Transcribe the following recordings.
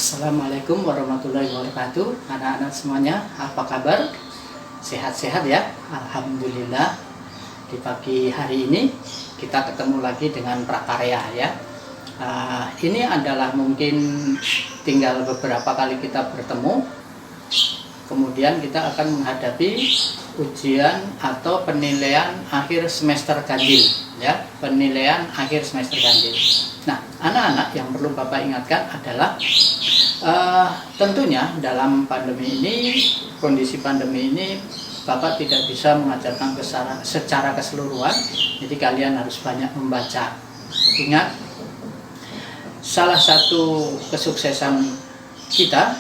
Assalamualaikum warahmatullahi wabarakatuh. Anak-anak semuanya, apa kabar? Sehat-sehat ya? Alhamdulillah. Di pagi hari ini kita ketemu lagi dengan prakarya ya. Ini adalah mungkin tinggal beberapa kali kita bertemu. Kemudian kita akan menghadapi ujian atau penilaian akhir semester ganjil ya, penilaian akhir semester ganjil. Nah, anak-anak yang perlu Bapak ingatkan adalah tentunya dalam pandemi ini, kondisi pandemi ini, Bapak tidak bisa mengajarkan secara keseluruhan, jadi kalian harus banyak membaca. Ingat, salah satu kesuksesan kita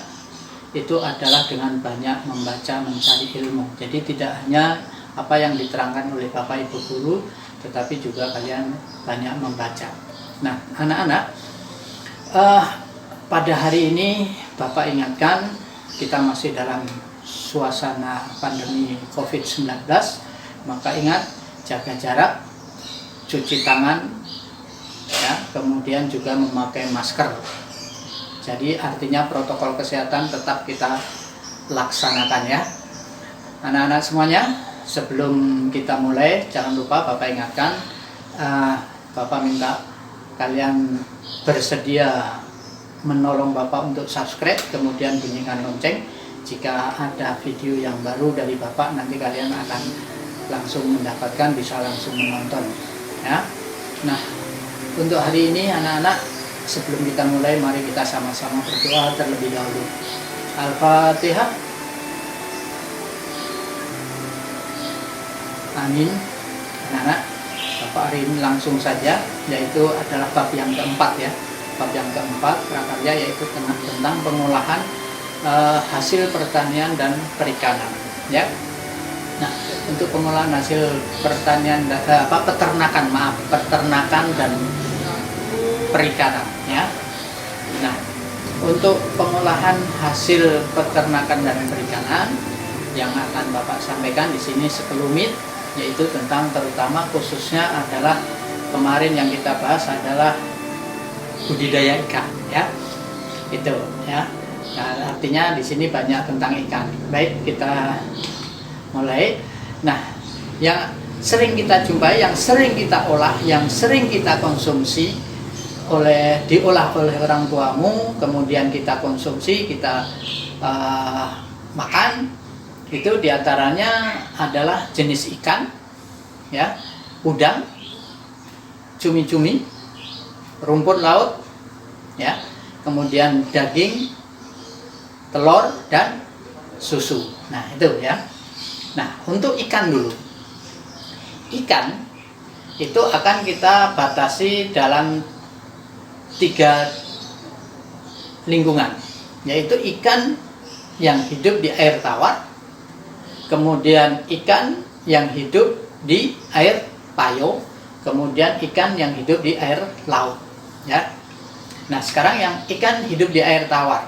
itu adalah dengan banyak membaca, mencari ilmu. Jadi tidak hanya apa yang diterangkan oleh Bapak Ibu Guru, tetapi juga kalian banyak membaca. Nah, anak-anak, pada hari ini Bapak ingatkan kita masih dalam suasana pandemi COVID-19, maka ingat jaga jarak, cuci tangan, ya, kemudian juga memakai masker. Jadi artinya protokol kesehatan tetap kita laksanakan ya. Anak-anak semuanya, sebelum kita mulai, jangan lupa Bapak ingatkan, Bapak minta kalian bersedia menolong Bapak untuk subscribe, kemudian bunyikan lonceng. Jika ada video yang baru dari Bapak, nanti kalian akan langsung mendapatkan, bisa langsung menonton ya. Nah, untuk hari ini anak-anak, sebelum kita mulai, mari kita sama-sama berdoa terlebih dahulu. Al-Fatihah. Amin. Anak-anak, Bapak hari ini langsung saja, yaitu adalah bab yang keempat ya. Bab yang keempat prakarya, yaitu tentang pengolahan hasil pertanian dan perikanan ya. Nah, untuk pengolahan hasil pertanian peternakan dan perikanan ya. Nah, untuk pengolahan hasil peternakan dan perikanan yang akan Bapak sampaikan di sini sekelumit, yaitu tentang terutama khususnya adalah kemarin yang kita bahas adalah budidaya ikan ya. Itu ya. Nah, artinya di sini banyak tentang ikan. Baik, kita mulai. Nah, yang sering kita jumpai, yang sering kita olah, yang sering kita konsumsi diolah oleh orang tuamu, kemudian kita konsumsi, kita makan, itu diantaranya adalah jenis ikan ya, udang, cumi-cumi, rumput laut ya, kemudian daging, telur, dan susu. Nah, itu ya. Nah, untuk ikan dulu. Ikan itu akan kita batasi dalam 3 lingkungan, yaitu ikan yang hidup di air tawar, kemudian ikan yang hidup di air payo, kemudian ikan yang hidup di air laut ya. Nah, sekarang yang ikan hidup di air tawar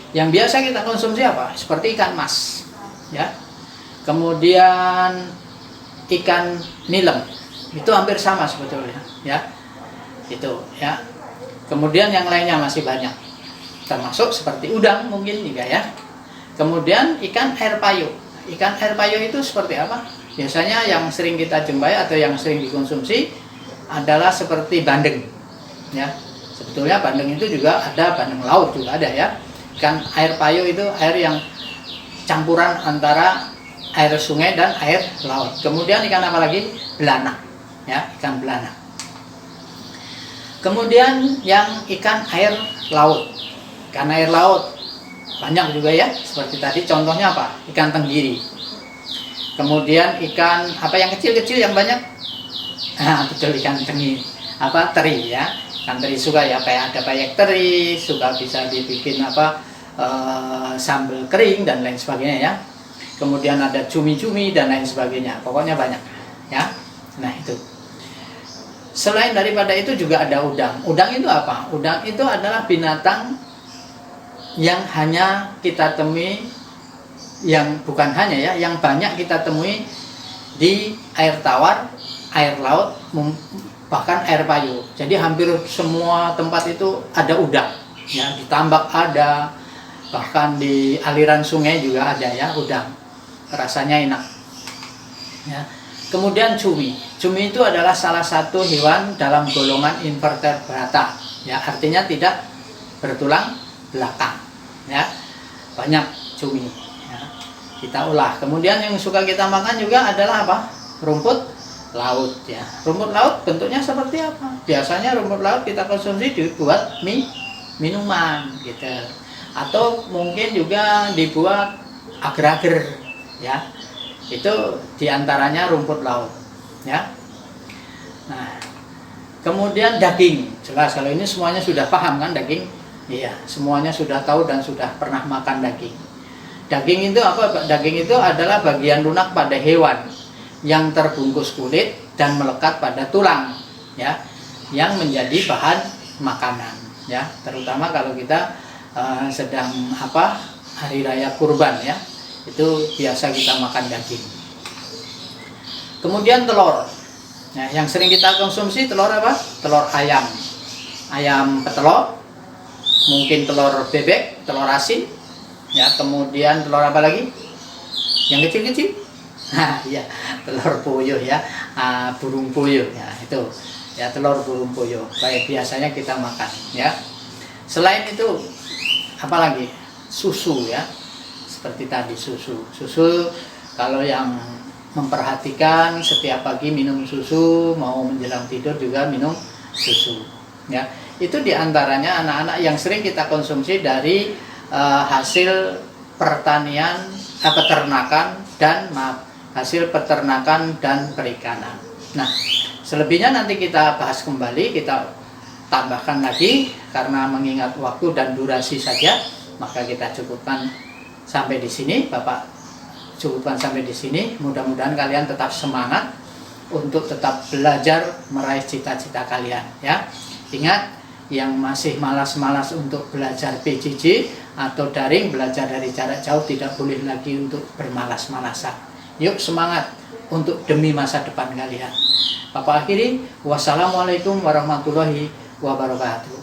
yang biasa kita konsumsi apa? Seperti ikan mas ya, kemudian ikan nilem, itu hampir sama sebetulnya ya, itu ya. Kemudian yang lainnya masih banyak, termasuk seperti udang mungkin juga ya. Kemudian ikan air payo. Ikan air payo itu seperti apa? Biasanya yang sering kita jumpai atau yang sering dikonsumsi adalah seperti bandeng ya. Sebetulnya bandeng itu juga ada, bandeng laut juga ada ya. Ikan air payo itu air yang campuran antara air sungai dan air laut. Kemudian ikan apa lagi? Belanak ya, ikan belanak. Kemudian yang ikan air laut. Ikan air laut banyak juga ya, seperti tadi contohnya apa? Ikan tenggiri. Kemudian ikan apa yang kecil-kecil yang banyak? Betul, ikan tenggiri. Teri ya. Ikan teri suka ya, kayak ada payek teri, suka bisa dibikin sambal kering dan lain sebagainya ya. Kemudian ada cumi-cumi dan lain sebagainya. Pokoknya banyak ya. Nah, itu. Selain daripada itu juga ada udang. Udang itu apa? Udang itu adalah binatang yang hanya kita temui, yang bukan hanya ya, yang banyak kita temui di air tawar, air laut, bahkan air payu. Jadi hampir semua tempat itu ada udang Ya, di tambak ada, bahkan di aliran sungai juga ada ya udang. Rasanya enak. Ya. Kemudian cumi. Cumi itu adalah salah satu hewan dalam golongan invertebrata. Ya, artinya tidak bertulang belakang. Ya. Banyak cumi. Ya. Kita olah. Kemudian yang suka kita makan juga adalah apa? Rumput laut ya. Rumput laut bentuknya seperti apa? Biasanya rumput laut kita konsumsi dibuat minuman gitu. Atau mungkin juga dibuat agar-agar ya. Itu diantaranya rumput laut ya. Nah, kemudian daging. Jelas kalau ini semuanya sudah paham kan daging? Iya, semuanya sudah tahu dan sudah pernah makan daging. Daging itu apa? Daging itu adalah bagian lunak pada hewan yang terbungkus kulit dan melekat pada tulang ya, yang menjadi bahan makanan ya, terutama kalau kita sedang hari raya kurban ya, itu biasa kita makan daging. Kemudian telur. Nah, yang sering kita konsumsi telur apa? Telur ayam. Ayam petelur, mungkin telur bebek, telur asin. Ya, kemudian telur apa lagi? Yang kecil-kecil. Nah, iya, telur puyuh ya. Burung puyuh ya, itu. Ya, telur burung puyuh. Baik, biasanya kita makan ya. Selain itu apalagi? Susu ya. Seperti tadi susu kalau yang memperhatikan setiap pagi minum susu, mau menjelang tidur juga minum susu ya. Itu diantaranya anak-anak yang sering kita konsumsi dari hasil pertanian, peternakan dan hasil peternakan dan perikanan. Nah, selebihnya nanti kita bahas kembali, kita tambahkan lagi karena mengingat waktu dan durasi saja, maka kita cukupkan sampai di sini. Bapak cukupkan sampai di sini. Mudah-mudahan kalian tetap semangat untuk tetap belajar meraih cita-cita kalian ya. Ingat, yang masih malas-malas untuk belajar PJJ atau daring, belajar dari jarak jauh, tidak boleh lagi untuk bermalas-malasan. Yuk semangat untuk demi masa depan kalian. Bapak akhiri, wassalamualaikum warahmatullahi wabarakatuh.